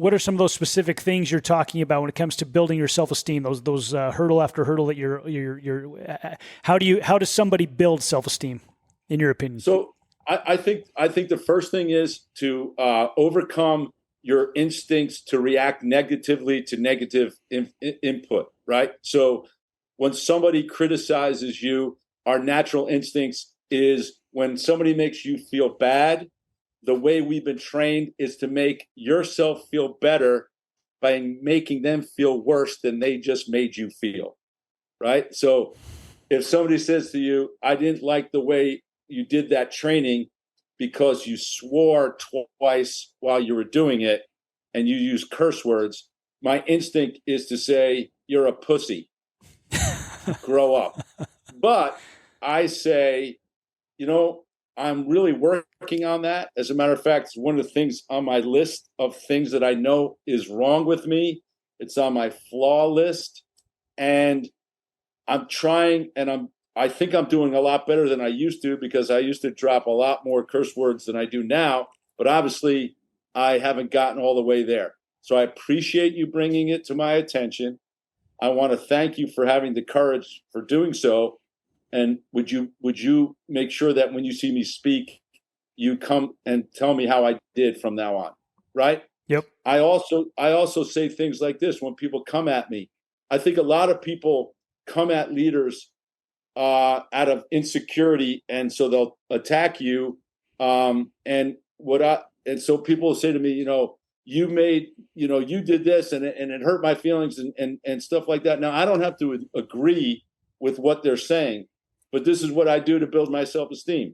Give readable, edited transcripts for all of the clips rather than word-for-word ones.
what are some of those specific things you're talking about when it comes to building your self-esteem? Those hurdle after hurdle that how does somebody build self-esteem in your opinion? So I think the first thing is to overcome your instincts to react negatively to negative input, right? So when somebody criticizes you, our natural instincts is when somebody makes you feel bad, the way we've been trained is to make yourself feel better by making them feel worse than they just made you feel, right? So if somebody says to you, I didn't like the way you did that training because you swore twice while you were doing it and you use curse words, my instinct is to say, you're a pussy, grow up. But I say, I'm really working on that. As a matter of fact, it's one of the things on my list of things that I know is wrong with me. It's on my flaw list. And I'm trying, and I think I'm doing a lot better than I used to, because I used to drop a lot more curse words than I do now. But obviously, I haven't gotten all the way there. So I appreciate you bringing it to my attention. I want to thank you for having the courage for doing so. And would you make sure that when you see me speak, you come and tell me how I did from now on, right? Yep. I also say things like this when people come at me. I think a lot of people come at leaders out of insecurity, and so they'll attack you. And so people will say to me, you did this, and it hurt my feelings, and stuff like that. Now I don't have to agree with what they're saying, but this is what I do to build my self-esteem.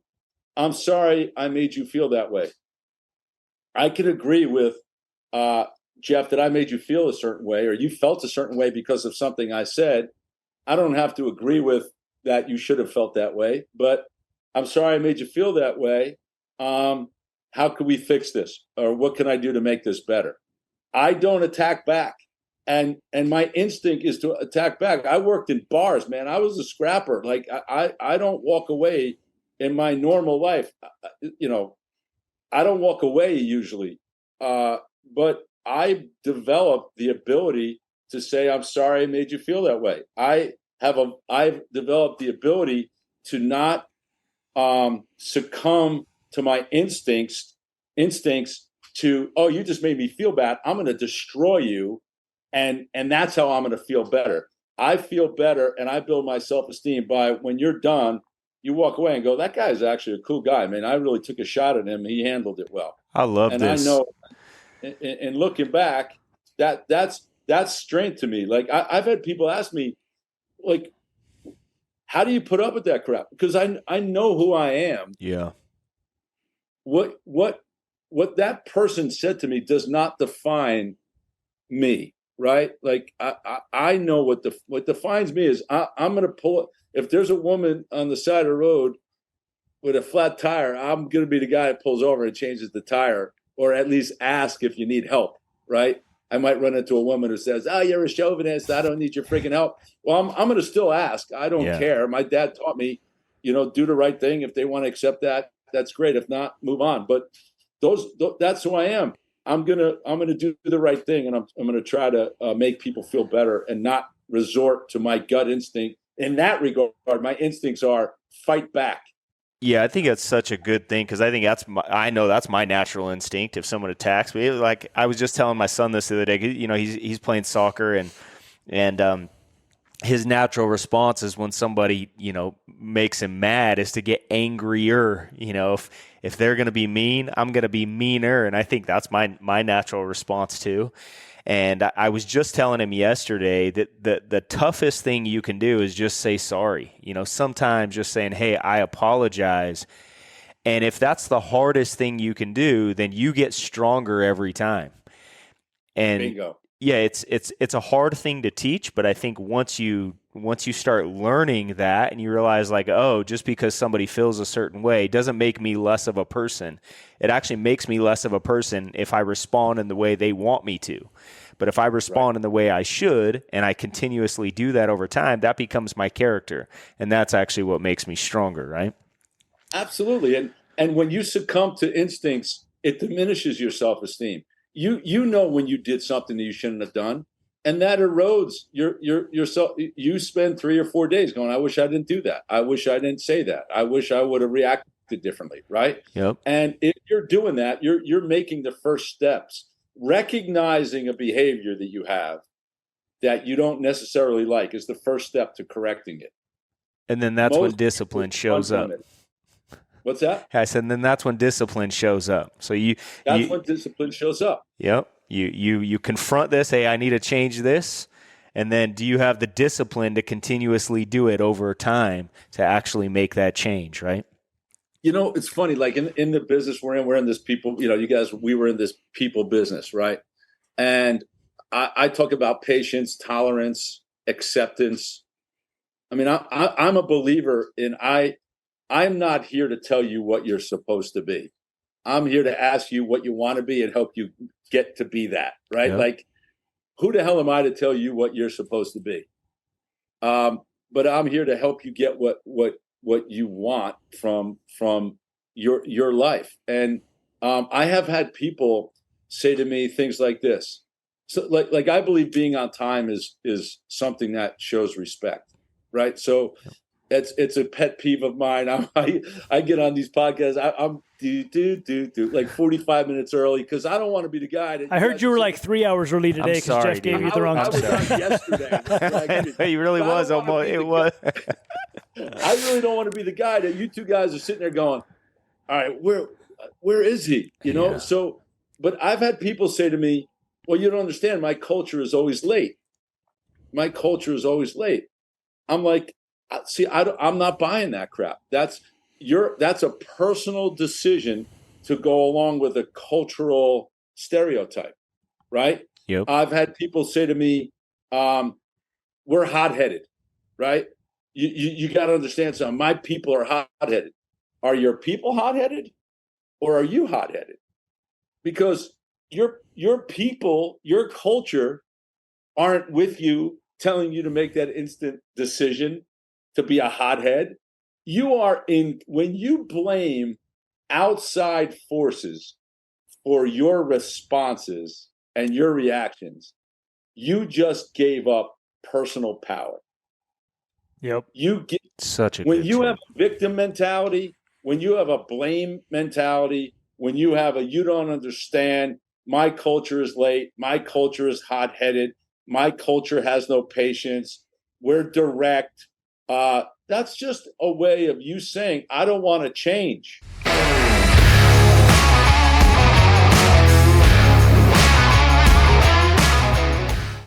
I'm sorry I made you feel that way. I can agree with Jeff that I made you feel a certain way, or you felt a certain way because of something I said. I don't have to agree with that you should have felt that way, but I'm sorry I made you feel that way. How can we fix this? Or what can I do to make this better? I don't attack back. And my instinct is to attack back. I worked in bars, man. I was a scrapper. Like I don't walk away in my normal life. I don't walk away usually. But I developed the ability to say, I'm sorry I made you feel that way. I've developed the ability to not succumb to my instincts to, oh, you just made me feel bad, I'm going to destroy you. And that's how I'm going to feel better. I feel better, and I build my self-esteem by, when you're done, you walk away and go, that guy is actually a cool guy, man. I really took a shot at him. He handled it well. I love and this. I know, and looking back, that's strength to me. Like I've had people ask me, like, how do you put up with that crap? Because I know who I am. Yeah. What that person said to me does not define me, right? Like I know what defines me is I'm going to pull it. If there's a woman on the side of the road with a flat tire, I'm going to be the guy that pulls over and changes the tire, or at least ask if you need help, right? I might run into a woman who says, oh, you're a chauvinist, I don't need your freaking help. Well, I'm going to still ask. I don't care. My dad taught me, do the right thing. If they want to accept that, that's great. If not, move on. But that's who I am. I'm gonna do the right thing, and I'm gonna try to make people feel better and not resort to my gut instinct. In that regard, my instincts are fight back. Yeah, I think that's such a good thing, because I think I know that's my natural instinct. If someone attacks me, like I was just telling my son this the other day. He's playing soccer, and his natural response is when somebody makes him mad is to get angrier. If they're going to be mean, I'm going to be meaner, and I think that's my natural response too. And I was just telling him yesterday that the toughest thing you can do is just say sorry. Sometimes just saying, hey, I apologize. And if that's the hardest thing you can do, then you get stronger every time. And bingo. Yeah, it's a hard thing to teach, but I think once you start learning that, and you realize, like, oh, just because somebody feels a certain way doesn't make me less of a person. It actually makes me less of a person if I respond in the way they want me to. But if I respond in the way I should, and I continuously do that over time, that becomes my character, and that's actually what makes me stronger, right? Absolutely. And when you succumb to instincts, it diminishes your self-esteem. you know when you did something that you shouldn't have done, and that erodes yourself. You spend 3 or 4 days going, I wish I didn't do that. I wish I didn't say that. I wish I would have reacted differently, right? Yep. And if you're doing that, you're making the first steps, recognizing a behavior that you have that you don't necessarily like is the first step to correcting it. And then that's when discipline shows up. What's that? I said, and then that's when discipline shows up. So that's when discipline shows up. Yep. You confront this. Hey, I need to change this. And then do you have the discipline to continuously do it over time to actually make that change, right? You know, it's funny, like in the business we're in this people, you guys, we were in this people business, right? And I talk about patience, tolerance, acceptance. I mean, I'm a believer in I'm not here to tell you what you're supposed to be. I'm here to ask you what you want to be and help you get to be that, right? Yep. Like, who the hell am I to tell you what you're supposed to be? But I'm here to help you get what you want from your life. And I have had people say to me things like this. So like I believe being on time is something that shows respect, right? So it's a pet peeve of mine. I get on these podcasts. I'm like 45 minutes early because I don't want to be the guy that. I heard you were like 3 hours early today because Jeff gave you the wrong time. I was on yesterday. He really was almost. It was. I really don't want to be the guy that you two guys are sitting there going, all right, where is he? You know. Yeah. So, but I've had people say to me, well, you don't understand. My culture is always late. My culture is always late. I'm like, see, I'm not buying that crap. That's a personal decision to go along with a cultural stereotype, right? Yep. I've had people say to me, we're hot-headed, right? You got to understand something. My people are hot-headed. Are your people hot-headed or are you hot-headed? Because your people, your culture aren't with you telling you to make that instant decision to be a hothead. You are when you blame outside forces for your responses and your reactions, you just gave up personal power. Yep. You get such a when good you term. have a victim mentality, when you have a blame mentality, when you have you don't understand, my culture is late, my culture is hot-headed, my culture has no patience, we're direct. That's just a way of you saying, I don't want to change.